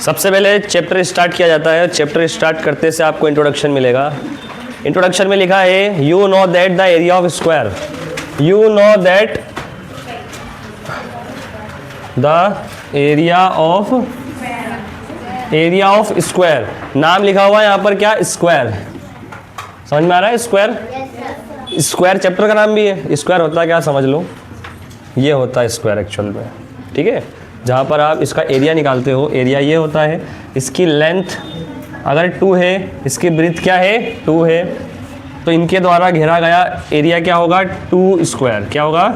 सबसे पहले chapter start किया जाता है। चैप्टर स्टार्ट करते से आपको इंट्रोडक्शन मिलेगा। इंट्रोडक्शन में लिखा है you know that the area of square, you know that the area of square. नाम लिखा हुआ है यहाँ पर क्या, स्क्वायर। समझ में आ रहा है स्क्वायर? स्क्वायर चैप्टर का नाम भी है। स्क्वायर होता है क्या समझ लो, ये होता है स्क्वायर एक्चुअल में, ठीक है। जहाँ पर आप इसका एरिया निकालते हो, एरिया ये होता है। इसकी लेंथ अगर 2 है, इसकी ब्रीथ क्या है 2 है, तो इनके द्वारा घेरा गया एरिया क्या होगा 2 स्क्वायर। क्या होगा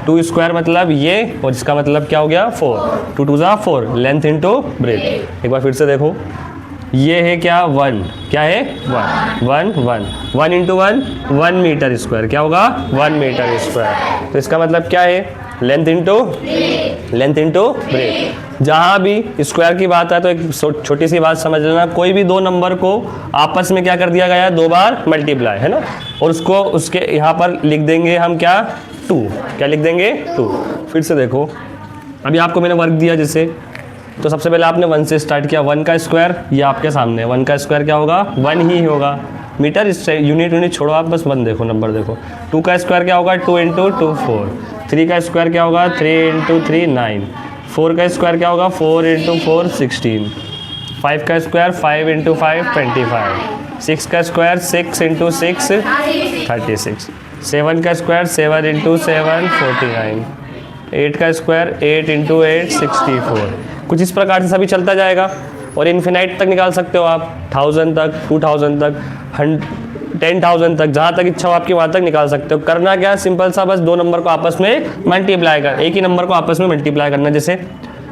2 स्क्वायर मतलब ये, और इसका मतलब क्या हो गया 4। 2 2 जा 4, लेंथ इंटू ब्रेथ। एक बार फिर से देखो, ये है क्या 1, क्या है 1 इंटू 1 मीटर स्क्वायर। क्या होगा 1 मीटर स्क्वायर। तो इसका मतलब क्या है लेंथ इंटू ब्रेथ। जहाँ भी स्क्वायर की बात है तो एक छोटी सी बात समझ लेना, कोई भी दो नंबर को आपस में क्या कर दिया गया है 2 बार मल्टीप्लाई, है ना। और उसको उसके यहाँ पर लिख देंगे हम क्या 2। क्या लिख देंगे 2। फिर से देखो, अभी आपको मैंने वर्क दिया जैसे, तो सबसे पहले आपने 1 से स्टार्ट किया। 1 का स्क्वायर ये आपके सामने, 1 का स्क्वायर क्या होगा 1 ही होगा। मीटर इससे यूनिट छोड़ो, आप बस 1 देखो, नंबर देखो। 2 का स्क्वायर क्या होगा 2 इंटू 2 4। 3 का स्क्वायर क्या होगा 3 इंटू 3 9। 4 का स्क्वायर क्या होगा 4 इंटू 4 16। 5 का स्क्वायर 5 इंटू 5 25। 6 का स्क्वायर 6 इंटू 6 36। 7 का स्क्वायर 7 इंटू 7 49। 8 का स्क्वायर 8 इंटू 8 64। कुछ इस प्रकार से सभी चलता जाएगा और इन्फिनाइट तक निकाल सकते हो आप, 1000 तक, 2000 तक, 10,000 तक, जहाँ तक इच्छा हो आपकी वहाँ तक निकाल सकते हो। करना क्या सिंपल सा, बस 2 नंबर को आपस में मल्टीप्लाई कर, एक ही नंबर को आपस में मल्टीप्लाई करना। जैसे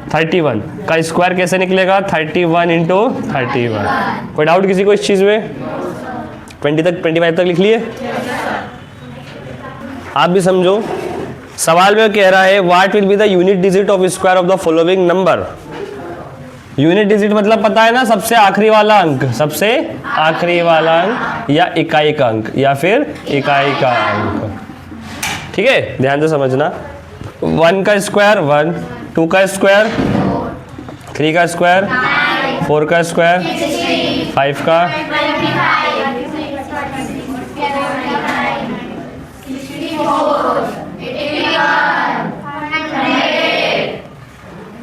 31 का स्क्वायर कैसे निकलेगा 31 इंटू 31। कोई डाउट किसी को इस चीज़ में? 20 तक 25 तक लिख लिए? आप भी समझो। सवाल में कह रहा है what will be the unit digit of square of the following number. Unit digit मतलब पता है ना, सबसे आखिरी वाला अंक, सबसे आखिरी वाला अंक या इकाई का अंक या फिर इकाई का अंक, ठीक है। ध्यान से समझना। 1 का स्क्वायर 1, 2 का स्क्वायर 3 का स्क्वायर 4 का स्क्वायर 5 का,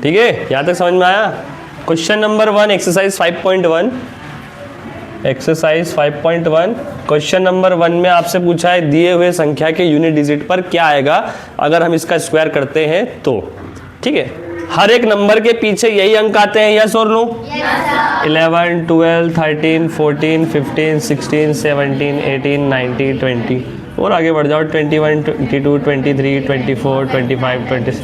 ठीक है। यहाँ तक समझ में आया? Question number 1 exercise 5.1। Exercise 5.1 question number 1 में आपसे पूछा है दिए हुए संख्या के यूनिट डिजिट पर क्या आएगा अगर हम इसका स्क्वायर करते हैं तो, ठीक है। हर एक नंबर के पीछे यही अंक आते हैं, यस और नो? 11 12 13 14 15 16 17 18 19 20 और आगे बढ़ जाओ 21 22 23 24 25 26,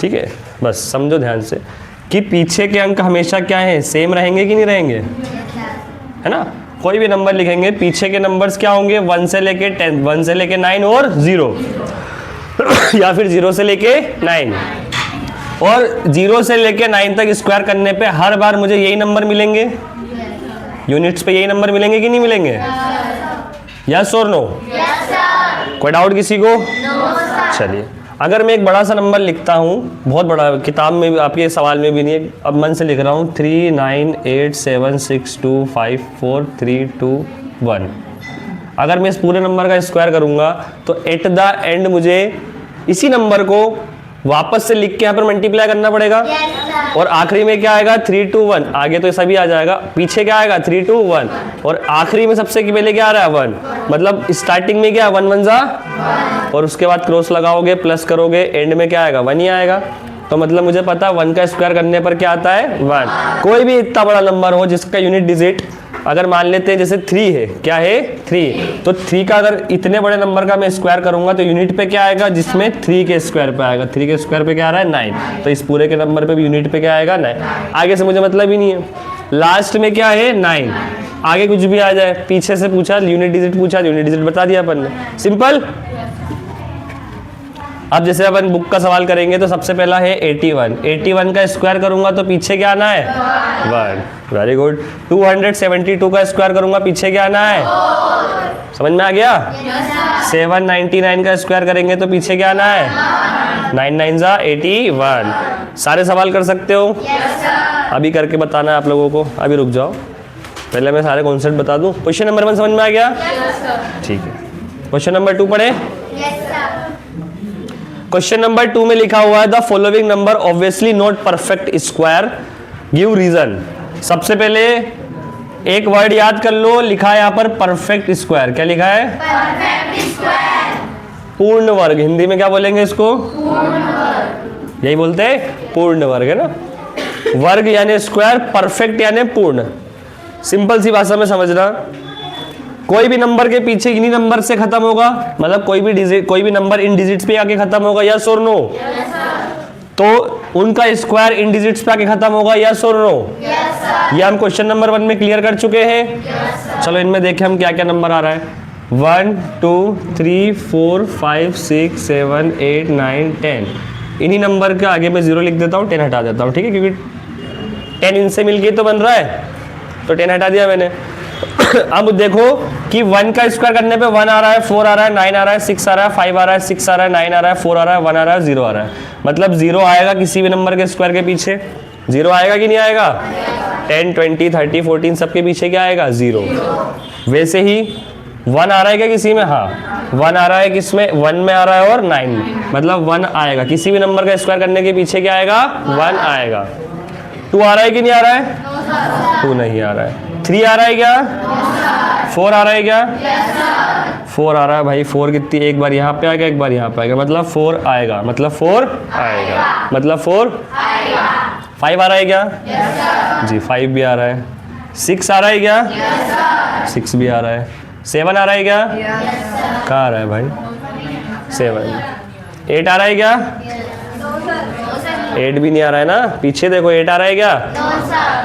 ठीक है। बस समझो ध्यान से कि पीछे के अंक हमेशा क्या है सेम रहेंगे कि नहीं रहेंगे, है ना। कोई भी नंबर लिखेंगे पीछे के नंबर्स क्या होंगे 1 से लेके 10, 1 से लेके 9 और 0 या फिर 0 से लेके 9। और 0 से लेके 9 तक स्क्वायर करने पे हर बार मुझे यही नंबर मिलेंगे, यूनिट्स पे यही नंबर मिलेंगे कि नहीं मिलेंगे, यस और नो? कोई डाउट किसी को? चलिए, अगर मैं एक बड़ा सा नंबर लिखता हूँ, बहुत बड़ा, किताब में आपके सवाल में भी नहीं है, अब मन से लिख रहा हूँ 3 9 8 7 6 2 5 4 3 2 1। अगर मैं इस पूरे नंबर का स्क्वायर करूँगा तो एट द एंड मुझे इसी नंबर को वापस से लिख के यहाँ पर मल्टीप्लाई करना पड़ेगा। और आखिरी में क्या आएगा 3 2 1। आगे तो सभी आ जाएगा, पीछे क्या आएगा 3 2 1 और आखिरी में सबसे पहले क्या आ रहा है 1। मतलब स्टार्टिंग में क्या 1 1 जा और उसके बाद क्रॉस लगाओगे प्लस करोगे, एंड में क्या आएगा 1 ही आएगा। तो मतलब मुझे पता 1 का स्क्वायर करने पर क्या आता है 1। कोई भी इतना बड़ा नंबर हो जिसका यूनिट डिजिट अगर मान लेते हैं जैसे 3 है, क्या है 3, तो 3 का अगर इतने बड़े नंबर का मैं स्क्वायर करूंगा तो यूनिट पे क्या आएगा जिसमें 3 के स्क्वायर पे आएगा। 3 के स्क्वायर पे क्या आ रहा है 9, तो इस पूरे के नंबर पे भी यूनिट पे क्या आएगा 9। आगे से मुझे मतलब ही नहीं है, लास्ट में क्या है 9, आगे कुछ भी आ जाए। पीछे से पूछा यूनिट डिजिट पूछा, यूनिट डिजिट बता दिया अपन ने, सिंपल। अब जैसे अपन बुक का सवाल करेंगे तो सबसे पहला है 81, 81 का स्क्वायर करूंगा तो पीछे क्या आना है 1, वेरी गुड। 272 का स्क्वायर करूंगा पीछे क्या आना है, समझ में आ गया। 799 का स्क्वायर करेंगे तो पीछे क्या आना है, 9 9 जा 81। सारे सवाल कर सकते हो, अभी करके बताना है आप लोगों को। अभी रुक जाओ, पहले मैं सारे कॉन्सेप्ट बता दूं। क्वेश्चन नंबर 1 समझ में आ गया, ठीक है। क्वेश्चन नंबर 2 पढ़े। क्वेश्चन नंबर 2 में लिखा हुआ है the following number obviously not perfect square, give reason. सबसे पहले एक वर्ड याद कर लो, लिखा है यहाँ पर परफेक्ट स्क्वायर। क्या लिखा है, परफेक्ट स्क्वायर, पूर्ण वर्ग। हिंदी में क्या बोलेंगे इसको, पूर्ण वर्ग। यही बोलते हैं पूर्ण वर्ग, है ना। वर्ग यानी स्क्वायर, परफेक्ट यानी पूर्ण। सिंपल सी भाषा में समझना, कोई भी नंबर के पीछे इन्हीं नंबर से खत्म होगा, मतलब कोई भी नंबर इन डिजिट्स पे आके खत्म होगा, यस और नो, तो उनका स्क्वायर इन डिजिट्स पे आके खत्म होगा, यस और नो। ये हम क्वेश्चन नंबर 1 में क्लियर कर चुके हैं। चलो इनमें देखें हम क्या क्या नंबर आ रहा है। 1 2 3 4 5 6 7 8 9 10। इन्हीं नंबर के आगे मैं 0 लिख देता हूँ, 10 हटा देता हूँ, ठीक है, क्योंकि 10 इनसे मिलके तो बन रहा है, तो 10 हटा दिया मैंने। अब देखो कि 1 का स्क्वायर करने पे 1 आ रहा है, 4 आ रहा है, 9 आ रहा है, 6 आ रहा है, 5 आ रहा है, 6 आ रहा है, 9 आ रहा है, 4 आ रहा है, 1 आ रहा है, 0 आ रहा है। मतलब 0 आएगा किसी भी नंबर के स्क्वायर के पीछे, 0 आएगा कि नहीं आएगा। 10 20 30 14 सबके पीछे क्या आएगा, 0। वैसे ही 1 आ रहा है क्या किसी में, हाँ 1 आ रहा है, किसमें 1 में आ रहा है और 9 में, मतलब 1 आएगा किसी भी नंबर का स्क्वायर करने के पीछे, क्या आएगा 1 आएगा। 2 आ रहा है कि नहीं आ रहा है, 2 नहीं आ रहा है। 3 आ रहा है क्या, 4 आ रहा है क्या, 4 आ रहा है भाई। 4 कितनी, एक बार यहाँ पे आ गया, एक बार यहाँ पे आ गया, मतलब 4 आएगा, मतलब 4 आएगा, मतलब 4 आएगा। 5 आ रहा है क्या, जी 5 भी आ रहा है। 6 आ रहा है क्या, 6 भी आ रहा है। 7 आ रहा है क्या, कहाँ आ रहा है भाई, 7। 8 आ रहा है क्या, 8 भी नहीं आ रहा है ना, पीछे देखो 8 आ रहा है क्या,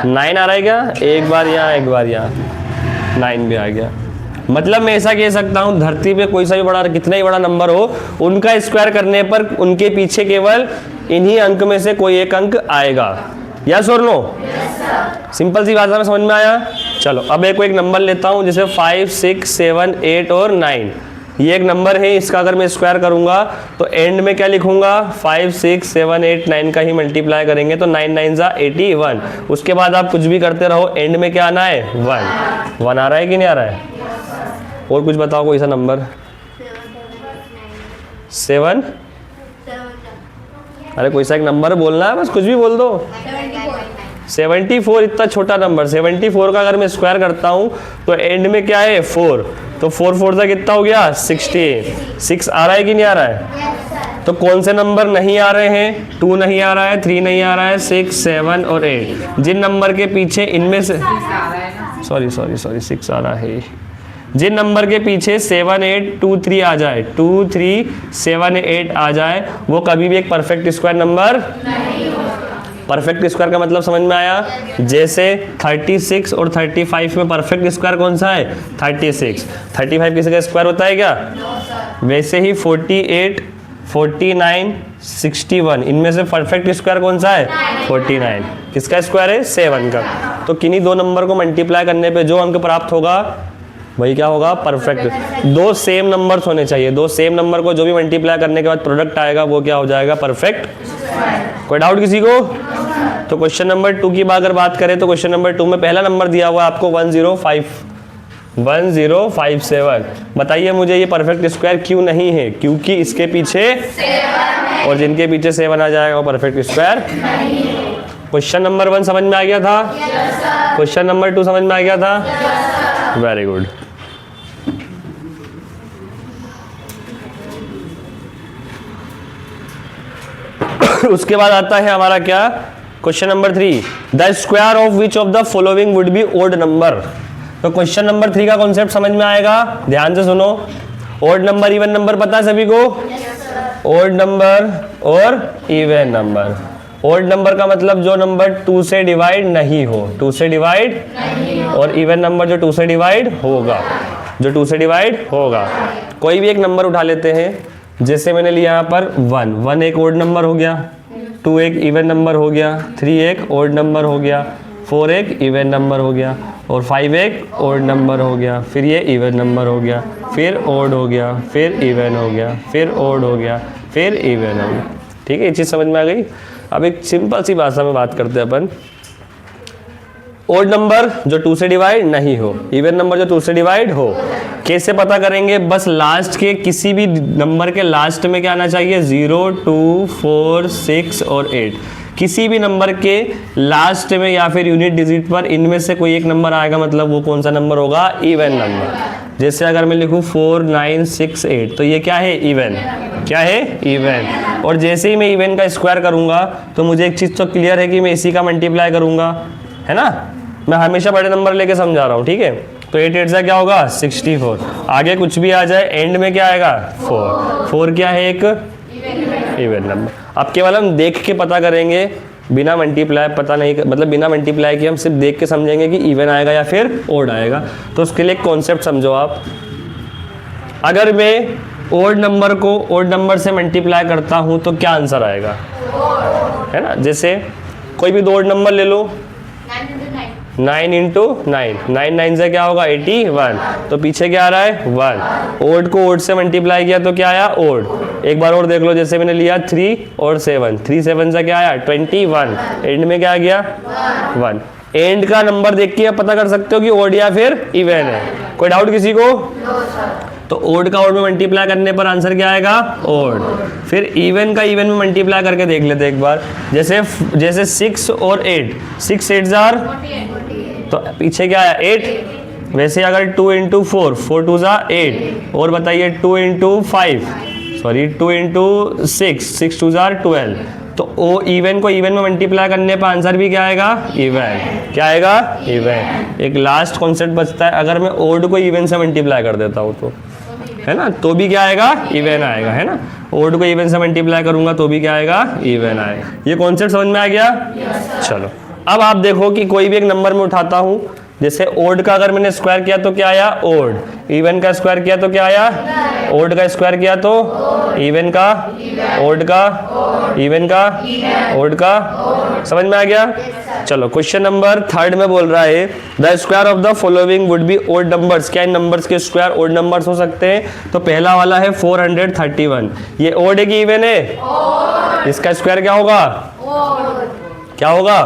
9 आ रहा है क्या, एक बार यहाँ एक बार यहाँ, 9 भी आ गया। मतलब मैं ऐसा कह सकता हूँ, धरती पे कोई सा भी बड़ा, कितना ही बड़ा नंबर हो, उनका स्क्वायर करने पर उनके पीछे केवल इन्हीं अंक में से कोई एक अंक आएगा, यस और नो। सिंपल सी भाषा में समझ में आया। चलो अब एक नंबर लेता हूँ, जैसे 5 6 7 8 और 9। ये एक नंबर है, इसका अगर मैं स्क्वायर करूंगा तो एंड में क्या लिखूंगा, 5 6 7 8 9 का ही मल्टीप्लाई करेंगे तो 9 9 जा 81। उसके बाद आप कुछ भी करते रहो, एंड में क्या आना है, 1 आ रहा है कि नहीं आ रहा है। और कुछ बताओ कोई सा नंबर, 7, अरे कोई सा एक नंबर बोलना है, बस कुछ भी बोल दो। 74, इतना छोटा नंबर, 74 का अगर मैं स्क्वायर करता हूँ तो एंड में क्या है 4, तो 4 4 का कितना हो गया 16। 6 आ रहा है कि नहीं आ रहा है। तो कौन से नंबर नहीं आ रहे हैं, 2 नहीं आ रहा है, 3 नहीं आ रहा है, 6 7 और 8। जिन नंबर के पीछे इनमें से सॉरी 6 आ रहा है, जिन नंबर के पीछे 7 8 2 3 आ जाए, 2 3 7 8 आ जाए, वो कभी भी एक परफेक्ट स्क्वायर नंबर नहीं हो। परफेक्ट स्क्वायर का मतलब समझ में आया। जैसे 36 और 35 में परफेक्ट स्क्वायर कौन सा है, 36। 35 किसी का स्क्वायर होता है क्या, वैसे ही 48 49 61 इनमें से परफेक्ट स्क्वायर कौन सा है, 49। किसका स्क्वायर है, 7 का। तो किन्हीं दो नंबर को मल्टीप्लाई करने पे जो अंक प्राप्त होगा वही क्या होगा, परफेक्ट। दो सेम नंबर्स होने चाहिए, दो सेम नंबर को जो भी मल्टीप्लाई करने के बाद प्रोडक्ट आएगा वो क्या हो जाएगा, परफेक्ट। कोई डाउट किसी को। तो क्वेश्चन नंबर 2 की अगर बात करें तो क्वेश्चन नंबर 2 में पहला नंबर दिया हुआ है आपको 1057। बताइए मुझे ये परफेक्ट स्क्वायर क्यों नहीं है, क्योंकि इसके पीछे 7 और जिनके पीछे 7 आ जाएगा वो परफेक्ट स्क्वायर नहीं है। क्वेश्चन नंबर 1 समझ में आ गया था, क्वेश्चन नंबर 2 समझ में आ गया था, वेरी गुड। उसके बाद आता है हमारा क्या, question number 3, the square of which of the following would be odd number. तो क्वेश्चन नंबर 3 का कॉन्सेप्ट समझ में आएगा, ध्यान से सुनो। ओड नंबर इवन नंबर पता है सभी को, ओड नंबर और इवन नंबर। ओड नंबर का मतलब जो नंबर 2 से डिवाइड नहीं हो, 2 से डिवाइड नहीं हो, और इवन नंबर जो 2 से डिवाइड होगा, जो 2 से डिवाइड होगा। कोई भी एक नंबर उठा लेते हैं, जैसे मैंने लिया यहाँ पर 1 एक ओड नंबर हो गया, 2 एक इवन नंबर हो गया, 3 एक ओड नंबर हो गया, 4 एक इवन नंबर हो गया और 5 एक ओड नंबर हो गया, फिर ये इवन नंबर हो गया, फिर ओड हो गया, फिर इवन हो गया, फिर ओड हो गया, फिर इवन हो गया। ठीक है, ये चीज़ समझ में आ गई। अब एक सिंपल सी भाषा में बात करते हैं अपन। ओड नंबर जो 2 से डिवाइड नहीं हो, इवन नंबर जो 2 से डिवाइड हो, कैसे पता करेंगे? बस लास्ट के किसी भी नंबर के लास्ट में क्या आना चाहिए? 0, 2, 4, 6 और 8। किसी भी नंबर के लास्ट में या फिर यूनिट डिजिट पर इनमें से कोई एक नंबर आएगा, मतलब वो कौन सा नंबर होगा? Even number. जैसे अगर मैं लिखूँ 4, 9, 6, 8, तो ये क्या है? इवन। क्या है? इवन। और जैसे ही मैं इवन का स्क्वायर करूंगा तो मुझे एक चीज़ तो क्लियर है कि मैं इसी का मल्टीप्लाई करूंगा, है ना? मैं हमेशा बड़े नंबर लेके समझा रहा हूँ, ठीक है? तो 8 8 क्या होगा? 64। आगे कुछ भी आ जाए, एंड में क्या आएगा? 4 क्या है? एक इवन नंबर। अब केवल हम देख के पता करेंगे, बिना मल्टीप्लाई पता नहीं, मतलब बिना मल्टीप्लाई के हम सिर्फ देख के समझेंगे कि इवन आएगा या फिर ओड आएगा। तो उसके लिए एक कॉन्सेप्ट समझो आप। अगर मैं ओड नंबर को ओड नंबर से मल्टीप्लाई करता हूँ तो क्या आंसर आएगा? है ना? जैसे कोई भी दो ओड नंबर ले लो, 9 इंटू 9, 9 9 से क्या होगा? 81। तो पीछे क्या आ रहा है? 1। ओड को ओड से मल्टीप्लाई किया तो क्या आया? ओड। एक बार और देख लो, जैसे मैंने लिया 3 और 7, 3 7 से क्या आया? 21। एंड में क्या आ गया? 1। एंड का नंबर देख के आप पता कर सकते हो कि ओड या फिर इवन है। कोई डाउट किसी को? तो ओड का ओड में मल्टीप्लाई करने पर आंसर क्या आएगा? ओड। फिर इवन का इवन में मल्टीप्लाई करके देख लेते एक बार। जैसे 6 और 8, 6 8 जार, तो पीछे क्या आया? 8। वैसे अगर 2 इंटू 4, 4 2 ज़ा 8, और बताइए 2 इंटू 5, सॉरी 2 इंटू 6, 6 2 ज़ा 12। तो ओ इवन को इवन में मल्टीप्लाई करने पर आंसर भी क्या आएगा? इवन। क्या आएगा? इवन। एक लास्ट कॉन्सेप्ट बचता है, अगर मैं ओड को इवन से मल्टीप्लाई कर देता हूँ तो, है ना, तो भी क्या आएगा? इवन आएगा, है ना? ओड को इवन से मल्टीप्लाई करूंगा तो भी क्या आएगा? इवन आएगा। ये कॉन्सेप्ट समझ में आ गया? चलो, अब आप देखो कि कोई भी एक नंबर में उठाता हूँ, जैसे ओड का अगर मैंने स्क्वायर किया तो क्या आया? ओड। इवन का स्क्वायर किया तो क्या आया? ओड का स्क्वायर किया तो इवन का, ओड का, इवन का, ओड का। समझ में आ गया? चलो, क्वेश्चन नंबर 3 में बोल रहा है the square of the following would be odd numbers. क्या इन नंबर्स के स्क्वायर ओड नंबर्स हो सकते हैं? तो पहला वाला है 431, ये ओड है कि इवन है? इसका स्क्वायर क्या होगा? क्या होगा?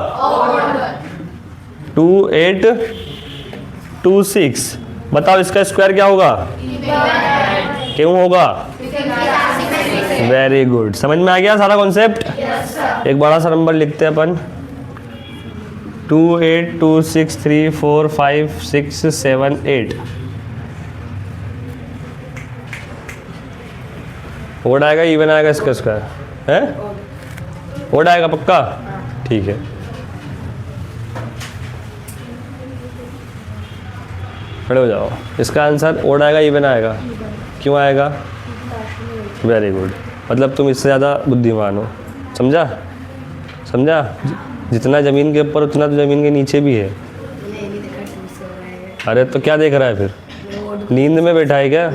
2826। बताओ इसका स्क्वायर क्या होगा? क्यों होगा? Very good. समझ में आ गया सारा कॉन्सेप्ट? एक बड़ा सा नंबर लिखते हैं अपन, 2826345678। ओड आएगा इवन आएगा इसका स्क्वायर? है ओड आएगा पक्का? ठीक है, खड़े हो जाओ। इसका आंसर ओड आएगा इवन आएगा? क्यों आएगा? वेरी गुड, मतलब तुम इससे ज़्यादा बुद्धिमान हो। समझा? समझा? जितना ज़मीन के ऊपर उतना तो ज़मीन के नीचे भी है। अरे तो क्या देख रहा है फिर? नींद में बैठा है क्या?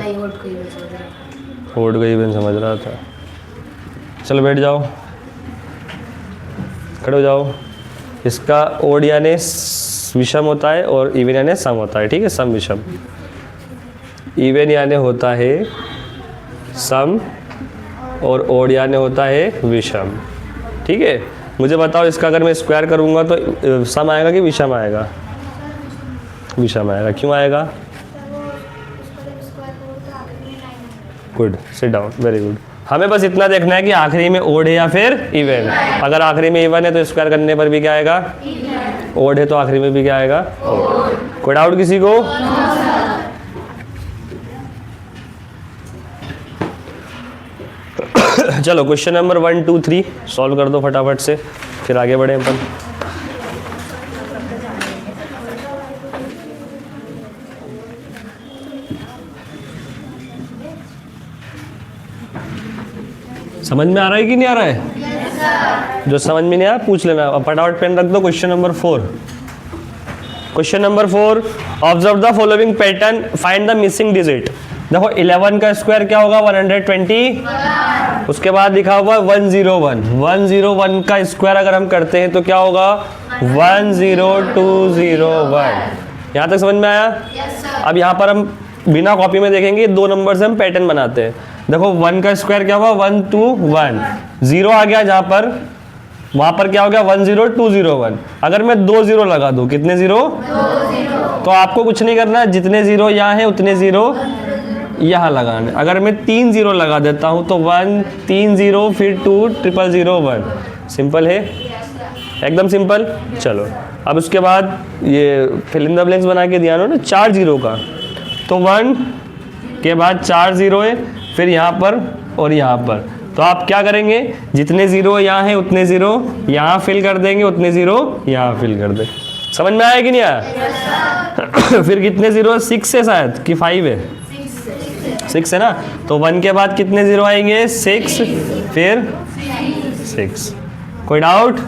ओड को इवन समझ रहा था। चलो बैठ जाओ, खड़े हो जाओ। इसका ओड यानी विषम होता है और इवन यानी सम होता है, ठीक है? सम विषम। इवन यानी होता है सम और ओड यानी होता है विषम, ठीक है? मुझे बताओ, इसका अगर मैं स्क्वायर करूंगा तो सम आएगा कि विषम आएगा? विषम आएगा। क्यों आएगा? Good, sit down, very good. हमें बस इतना देखना है कि आखिरी में ओड है या फिर इवन है। अगर आखिरी में इवन है तो स्क्वायर करने पर भी क्या आएगा? ओड है तो आखिरी में भी क्या आएगा? ओड। कोई डाउट किसी को? चलो, क्वेश्चन नंबर 1 2 3 सॉल्व कर दो फटाफट से, फिर आगे बढ़े अपन। समझ में आ रहा है कि नहीं आ रहा है? जो समझ में नहीं आया पूछ लेना। अब फटाफट पेन रख दो। Question number 4। Question number 4, observe the following pattern, find the missing digit. देखो 11 का स्क्वायर क्या होगा 120, उसके बाद लिखा हुआ 101, 101 का स्क्वायर अगर हम करते हैं तो क्या होगा 10201। यहाँ तक समझ में आया? अब यहाँ पर हम बिना कॉपी में देखेंगे, 2 नंबर से हम पैटर्न बनाते हैं। देखो 1 का स्क्वायर क्या हुआ 121, 0 आ गया जहाँ पर, वहाँ पर क्या हो गया 10201। अगर मैं 2 0 लगा दूँ, कितने 0? 2 तो आपको कुछ नहीं करना, जितने 0 यहाँ है उतने 0 यहाँ लगाने। अगर मैं 3 0 लगा देता हूँ तो 1 3 0 फिर 2 0001। सिंपल है, एकदम सिंपल। चलो अब उसके बाद ये फिल इन द ब्लैंक्स बना के दिया ना 4 0 का, तो 1 के बाद 4 0 है, फिर यहाँ पर और यहाँ पर। तो आप क्या करेंगे, जितने 0 यहाँ है उतने 0 यहाँ फिल कर देंगे, उतने 0 यहाँ फिल कर देंगे। समझ में आया कि नहीं आया? फिर कितने 0? 6 है शायद कि 5 है? 6 है ना। तो 1 के बाद कितने 0 आएंगे 6, फिर 6। कोई डाउट?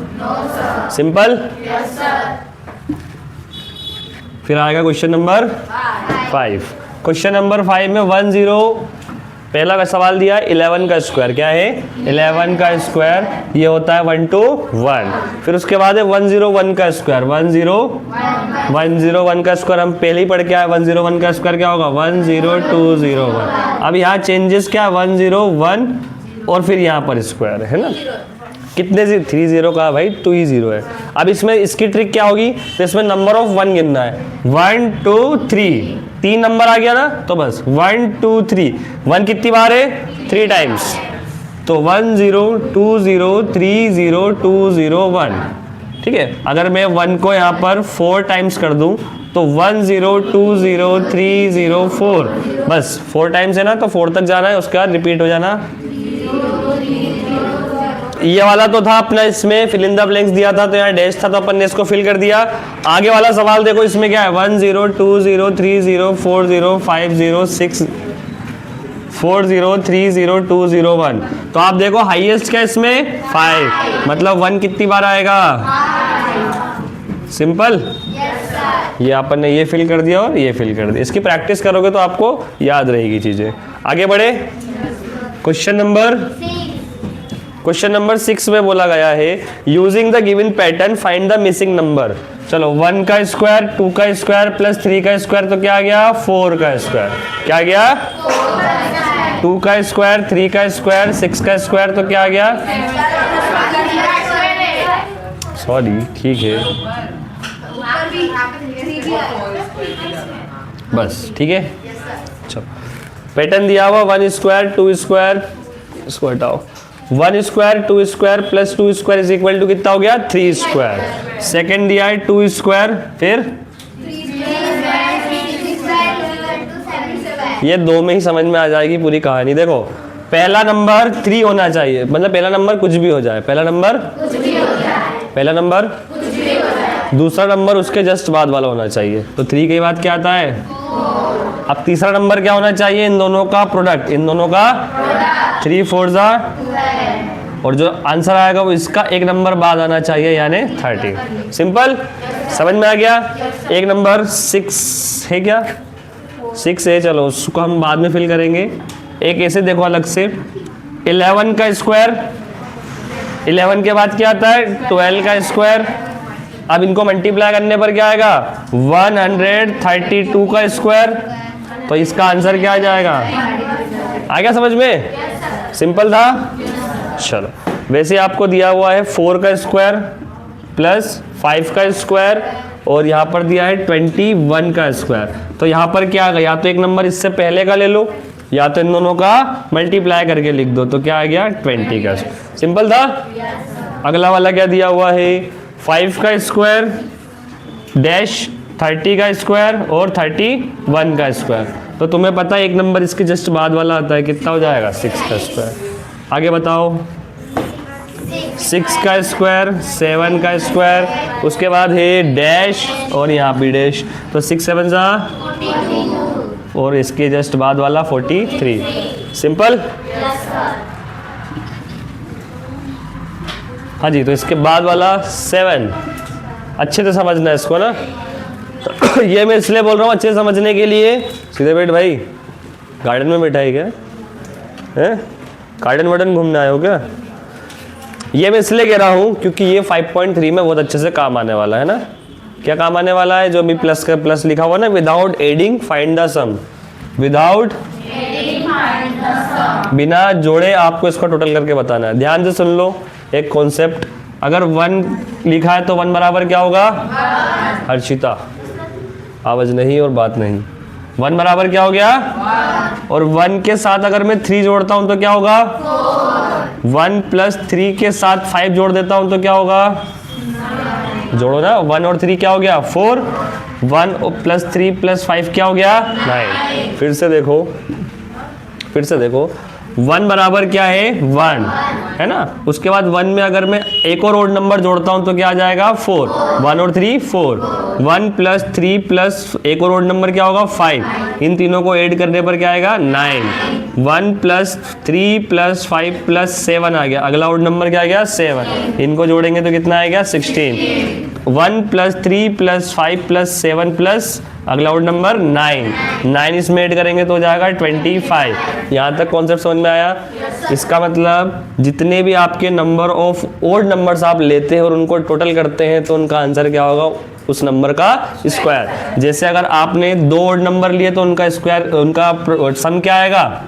सिंपल। फिर आएगा क्वेश्चन नंबर 5। क्वेश्चन नंबर 5 में 1 0 पहला का सवाल दिया 11 का स्क्वायर क्या है 11 का स्क्वायर ये होता है 121। फिर उसके बाद है 101 का स्क्वायर 101 का स्क्वायर हम पहले ही पढ़ के आए। 101 का स्क्वायर क्या होगा 10201। अब यहाँ चेंजेस क्या 101 और फिर यहाँ पर स्क्वायर है ना। कितने 3 0 का भाई 2 ही 0 है। अब इसमें इसकी ट्रिक क्या होगी, तो इसमें नंबर ऑफ 1 गिनना है 1 2 3, 3 नंबर आ गया ना, तो बस 1 2 3, 1 कितनी बार है 3 टाइम्स, तो 1 0 2 0 3 0 2 0 1। ठीक है, अगर मैं 1 को यहाँ पर 4 टाइम्स कर दूं तो 1 0 2 0 3 0 4, बस 4 टाइम्स है ना, तो 4 तक जाना है, उसके बाद रिपीट हो जाना। ये वाला तो था अपना, इसमें फिल इन द ब्लैंक्स दिया था तो यहाँ डैश था तो अपन ने इसको फिल कर दिया। आगे वाला सवाल देखो, इसमें क्या है 1 0 2 0 3 0 4 0 5 0 6 4 0 3 0 2 0 1। तो आप देखो हाईएस्ट क्या है इसमें 5, मतलब 1 कितनी बार आएगा, सिंपल। ये अपन ने ये फिल कर दिया और ये फिल कर दिया। इसकी प्रैक्टिस करोगे तो आपको याद रहेगी चीजें। आगे बढ़े, क्वेश्चन नंबर 6 में बोला गया है using the given pattern find the missing number. चलो 1 का स्क्वायर 2 का स्क्वायर प्लस 3 का स्क्वायर तो क्या आ गया 4 का स्क्वायर। क्या आ गया 2 का स्क्वायर 3 का स्क्वायर 6 का स्क्वायर तो क्या आ गया, सॉरी ठीक है बस ठीक है। चलो पैटर्न दिया हुआ 1 स्क्वायर 2 स्क्वायर, इसको हटाओ, 1 square 2 square plus 2 square is equal to कितना हो गया 3 स्क्वायर। सेकेंड दिया है 2 स्क्वायर, फिर ये 2 में ही समझ में आ जाएगी पूरी कहानी। देखो पहला नंबर 3 होना चाहिए, मतलब पहला नंबर कुछ भी हो जाए, पहला नंबर दूसरा नंबर उसके जस्ट बाद वाला होना चाहिए, तो 3 के बाद क्या आता है। अब तीसरा नंबर क्या होना चाहिए, इन दोनों का प्रोडक्ट, इन दोनों का 3 4 जा, और जो आंसर आएगा वो इसका एक नंबर बाद आना चाहिए, यानी 30। सिंपल, समझ में आ गया। एक नंबर 6 है क्या, 6 है, चलो उसको हम बाद में फिल करेंगे। एक ऐसे देखो अलग से 11 का स्क्वायर, 11 के बाद क्या आता है 12 का स्क्वायर। अब इनको मल्टीप्लाई करने पर क्या आएगा 132 का स्क्वायर, तो इसका आंसर क्या आ जाएगा, आ गया समझ में, सिंपल था। चलो वैसे आपको दिया हुआ है 4 का स्क्वायर प्लस 5 का स्क्वायर और यहाँ पर दिया है 21 का स्क्वायर, तो यहाँ पर क्या आ गया, या तो एक नंबर इससे पहले का ले लो या तो इन दोनों का मल्टीप्लाई करके लिख दो, तो क्या आ गया 20 का। सिंपल था। अगला वाला क्या दिया हुआ है 5 का स्क्वायर डैश 30 का स्क्वायर और 31 का स्क्वायर, तो तुम्हें पता है एक नंबर इसके जस्ट बाद वाला आता है, कितना हो जाएगा 6 का स्क्वायर। आगे बताओ 6 का स्क्वायर 7 का स्क्वायर, उसके बाद है डैश और यहाँ भी डैश, तो 6 7 जा और इसके जस्ट बाद वाला 43। सिंपल। हाँ जी, तो इसके बाद वाला 7 अच्छे से समझना है इसको ना। ये मैं इसलिए बोल रहा हूँ अच्छे से समझने के लिए, सीधे बैठ भाई, गार्डन में बैठा है क्या? है गार्डन वार्डन घूमने आए हो क्या? ये मैं इसलिए कह रहा हूँ क्योंकि ये 5.3 में बहुत अच्छे से काम आने वाला है ना। क्या काम आने वाला है? जो अभी प्लस का प्लस लिखा हुआ ना, without adding find the sum, without बिना जोड़े आपको इसको टोटल करके बताना है। ध्यान से सुन लो एक कॉन्सेप्ट, अगर 1 लिखा है तो 1 बराबर क्या होगा? हर्षिता, आवाज नहीं और बात नहीं। 1 बराबर क्या हो गया? और 1 के साथ अगर मैं 3 जोड़ता हूं तो क्या होगा? 1 प्लस 3 के साथ 5 जोड़ देता हूं तो क्या होगा? जोड़ो ना, 1 और 3 क्या हो गया? 4। 1 प्लस 3 प्लस 5 क्या हो गया? 9। फिर से देखो 1 बराबर क्या है? 1 है ना। उसके बाद 1 में अगर मैं एक और ओड नंबर जोड़ता हूं तो क्या आ जाएगा? 4। 1 और 3 4। 1 प्लस 3 प्लस एक और ओड नंबर क्या होगा? 5। इन तीनों को ऐड करने पर क्या आएगा? 9। 1 प्लस 3 प्लस 5 प्लस 7 आ गया। अगला ओड नंबर क्या आ गया? 7। इनको जोड़ेंगे तो कितना आएगा? 16। 1 प्लस 3 प्लस 5 प्लस 7 प्लस अगला ओड नंबर 9 इसमें ऐड करेंगे तो हो जाएगा 25। यहाँ तक कॉन्सेप्ट समझ में आया? इसका मतलब जितने भी आपके नंबर ऑफ ओड नंबर्स आप लेते हैं और उनको टोटल करते हैं तो उनका आंसर क्या होगा? उस नंबर का स्क्वायर। जैसे अगर आपने 2 ओड नंबर लिए तो उनका स्क्वायर, उनका सम क्या आएगा?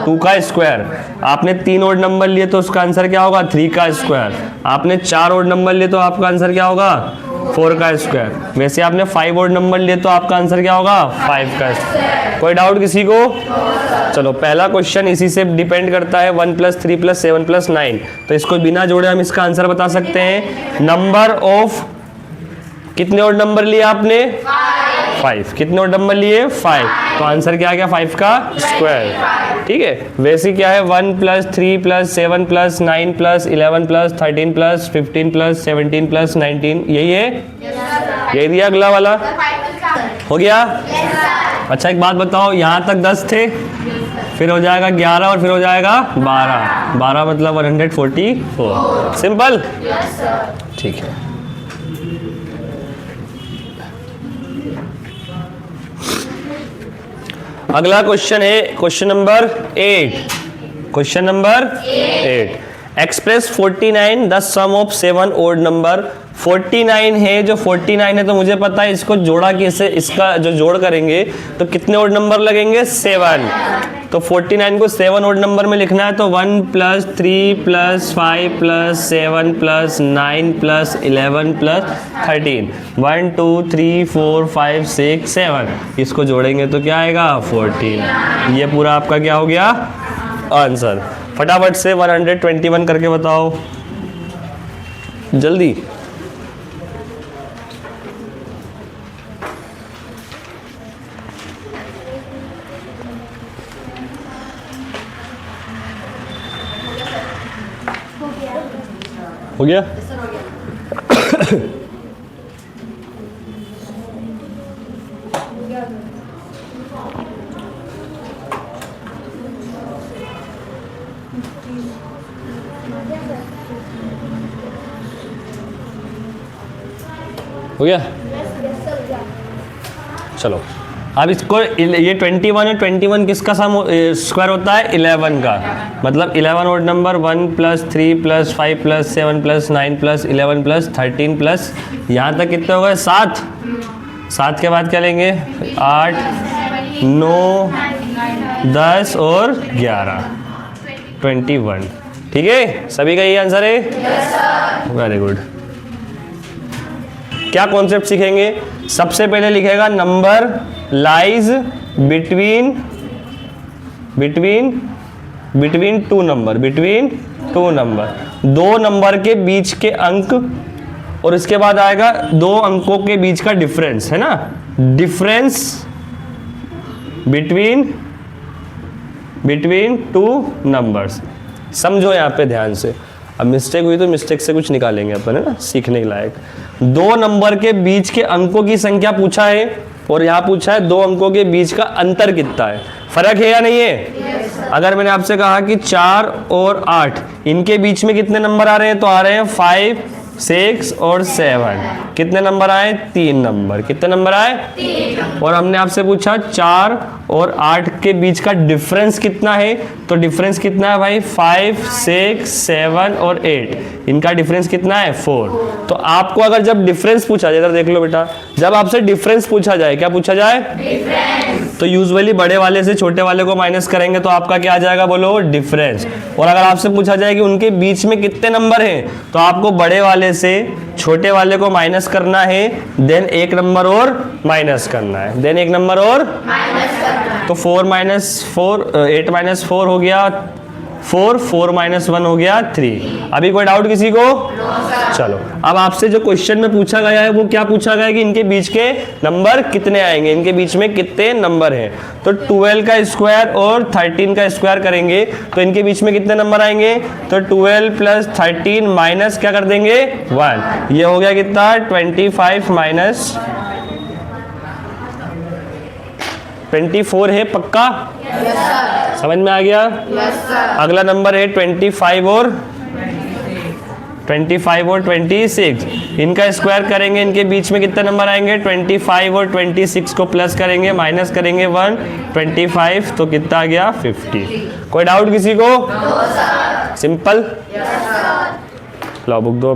2 का स्क्वायर। आपने 3 ओड नंबर लिए तो उसका आंसर क्या होगा? 3 का स्क्वायर। आपने 4 ओड नंबर लिए तो आपका आंसर क्या होगा? 4 का स्क्वायर। वैसे आपने 5 ओड नंबर लिए तो आपका आंसर क्या होगा? 5 का स्क्वायर। कोई डाउट किसी को? चलो पहला क्वेश्चन इसी से डिपेंड करता है, 1 प्लस 3 प्लस 7 प्लस 9। तो इसको बिना जोड़े हम इसका आंसर बता सकते हैं। नंबर ऑफ, कितने ओड नंबर लिए आपने? 5। कितने ओड नंबर लिए? 5। तो आंसर क्या आ गया? 5 का स्क्वायर। ठीक है। वैसे क्या है? 1 plus 3 plus 7 plus 9 plus 11 plus 13 plus 15 plus 17 plus 19, यही है? यही दिया अगला वाला। हो गया? अच्छा एक बात बताओ, यहाँ तक 10 थे, फिर हो जाएगा 11 और फिर हो जाएगा 12। 12 मतलब 144। सिंपल? ठीक है। अगला क्वेश्चन है question number 8। Question number 8, express 49 the sum of 7 odd number. 49 है, जो 49 है तो मुझे पता है इसको जोड़ा कैसे, इसका जो जोड़ करेंगे तो कितने ओड नंबर लगेंगे? 7। तो 49 को 7 ओड नंबर में लिखना है तो 1 plus 3 plus 5 plus 7 plus 9 plus 11 plus 13। 1 2 3 4 5 6 7। इसको जोड़ेंगे तो क्या आएगा? 14। ये पूरा आपका क्या हो गया? आंसर। फटाफट से 121 करके बताओ जल्दी। हो गया? हो गया? चलो अब इसको, ये 21 है, 21 किसका सम स्क्वायर होता है? 11 का। मतलब 11 odd number 1 plus 3 plus 5 plus 7 plus 9 plus 11 plus 13 plus यहाँ तक कितने हो गए? 7। 7 के बाद क्या लेंगे? 8 9 10 और 11 21। ठीक है, सभी का यही आंसर है? Very good. क्या कॉन्सेप्ट सीखेंगे? सबसे पहले लिखेगा number lies between two number, दो नंबर के बीच के अंक, और इसके बाद आएगा 2 अंकों के बीच का डिफरेंस, है ना? Difference between 2 numbers. समझो यहाँ पे ध्यान से। अब मिस्टेक हुई तो मिस्टेक से कुछ निकालेंगे अपन, है ना, सीखने के लायक। 2 नंबर के बीच के अंकों की संख्या पूछा है और यहाँ पूछा है 2 अंकों के बीच का अंतर कितना है, फर्क है या नहीं है? अगर मैंने आपसे कहा कि 4 और 8 इनके बीच में कितने नंबर आ रहे हैं, तो आ रहे हैं 5 6 और 7 कितने नंबर आए? 3 नंबर। कितने नंबर आए? 3। और हमने आपसे पूछा 4 और 8 के बीच का डिफरेंस कितना है, तो डिफरेंस कितना है भाई? 5, 6, 7 और 8, इनका डिफरेंस कितना है? 4। तो आपको अगर जब डिफरेंस पूछा जाए, इधर देख लो बेटा, जब आपसे डिफरेंस पूछा जाए, क्या पूछा जाए? डिफरेंस। तो यूजुअली बड़े वाले से छोटे वाले को माइनस करेंगे तो आपका क्या आ जाएगा? बोलो, डिफरेंस। और अगर आपसे पूछा जाए कि उनके बीच में कितने नंबर हैं, तो आपको बड़े वाले से छोटे वाले को माइनस करना है, देन एक नंबर और माइनस करना है, देन एक नंबर और माइनस करना है। तो 4 माइनस 4, 8 माइनस 4 हो गया 4, 4 माइनस 1 हो गया 3। अभी कोई डाउट किसी को? चलो, अब आपसे जो क्वेश्चन में पूछा गया है वो क्या पूछा गया है कि इनके बीच के नंबर कितने आएंगे, इनके बीच में कितने नंबर हैं। तो 12 का स्क्वायर और 13 का स्क्वायर करेंगे तो इनके बीच में कितने नंबर आएंगे? तो 12 प्लस 13 माइनस क्या कर देंगे? 1। ये हो गया कितना? 25 माइनस 24 है पक्का? समझ में आ गया? अगला नंबर है 25 और 26। इनका स्क्वायर करेंगे, इनके बीच में कितने नंबर आएंगे? 25 और 26 को प्लस करेंगे, माइनस करेंगे 1, 25, तो कितना आ गया? 50। कोई डाउट किसी को? सिंपल। लो बुक दो।